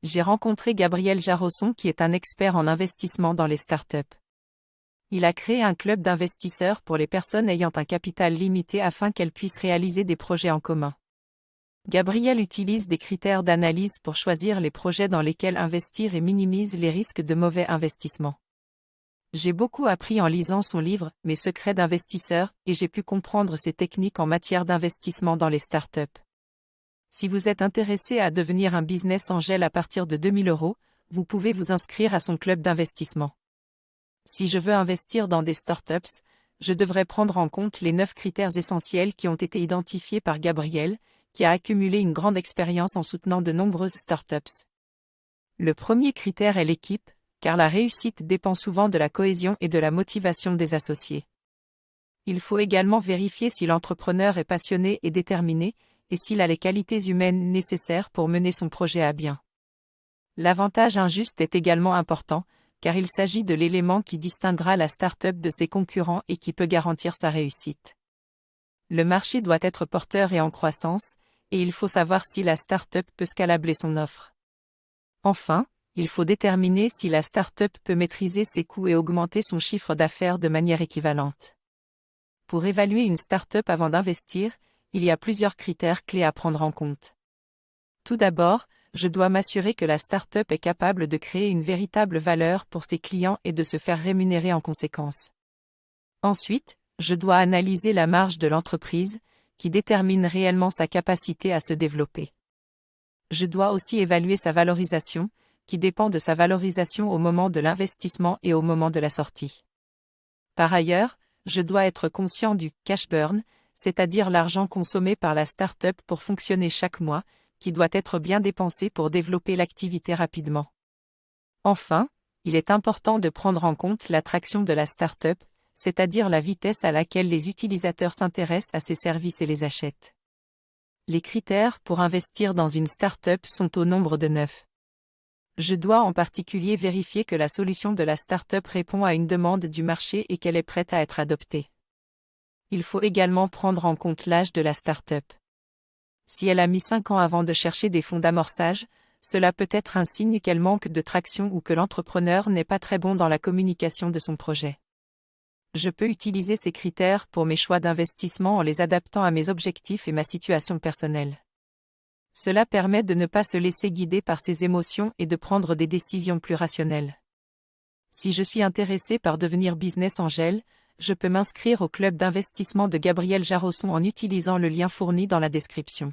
J'ai rencontré Gabriel Jarosson qui est un expert en investissement dans les startups. Il a créé un club d'investisseurs pour les personnes ayant un capital limité afin qu'elles puissent réaliser des projets en commun. Gabriel utilise des critères d'analyse pour choisir les projets dans lesquels investir et minimise les risques de mauvais investissements. J'ai beaucoup appris en lisant son livre « Mes secrets d'investisseurs » et j'ai pu comprendre ses techniques en matière d'investissement dans les startups. Si vous êtes intéressé à devenir un business angel à partir de 2 000 €, vous pouvez vous inscrire à son club d'investissement. Si je veux investir dans des startups, je devrais prendre en compte les 9 critères essentiels qui ont été identifiés par Gabriel, qui a accumulé une grande expérience en soutenant de nombreuses startups. Le premier critère est l'équipe, car la réussite dépend souvent de la cohésion et de la motivation des associés. Il faut également vérifier si l'entrepreneur est passionné et déterminé, et s'il a les qualités humaines nécessaires pour mener son projet à bien. L'avantage injuste est également important, car il s'agit de l'élément qui distinguera la start-up de ses concurrents et qui peut garantir sa réussite. Le marché doit être porteur et en croissance, et il faut savoir si la start-up peut scalabler son offre. Enfin, il faut déterminer si la start-up peut maîtriser ses coûts et augmenter son chiffre d'affaires de manière équivalente. Pour évaluer une start-up avant d'investir, il y a plusieurs critères clés à prendre en compte. Tout d'abord, je dois m'assurer que la start-up est capable de créer une véritable valeur pour ses clients et de se faire rémunérer en conséquence. Ensuite, je dois analyser la marge de l'entreprise, qui détermine réellement sa capacité à se développer. Je dois aussi évaluer sa valorisation, qui dépend de sa valorisation au moment de l'investissement et au moment de la sortie. Par ailleurs, je dois être conscient du cash burn, c'est-à-dire l'argent consommé par la start-up pour fonctionner chaque mois, qui doit être bien dépensé pour développer l'activité rapidement. Enfin, il est important de prendre en compte l'attraction de la start-up, c'est-à-dire la vitesse à laquelle les utilisateurs s'intéressent à ses services et les achètent. Les critères pour investir dans une start-up sont au nombre de 9. Je dois en particulier vérifier que la solution de la start-up répond à une demande du marché et qu'elle est prête à être adoptée. Il faut également prendre en compte l'âge de la start-up. Si elle a mis 5 ans avant de chercher des fonds d'amorçage, cela peut être un signe qu'elle manque de traction ou que l'entrepreneur n'est pas très bon dans la communication de son projet. Je peux utiliser ces critères pour mes choix d'investissement en les adaptant à mes objectifs et ma situation personnelle. Cela permet de ne pas se laisser guider par ses émotions et de prendre des décisions plus rationnelles. Si je suis intéressé par devenir business angel, je peux m'inscrire au club d'investissement de Gabriel Jarosson en utilisant le lien fourni dans la description.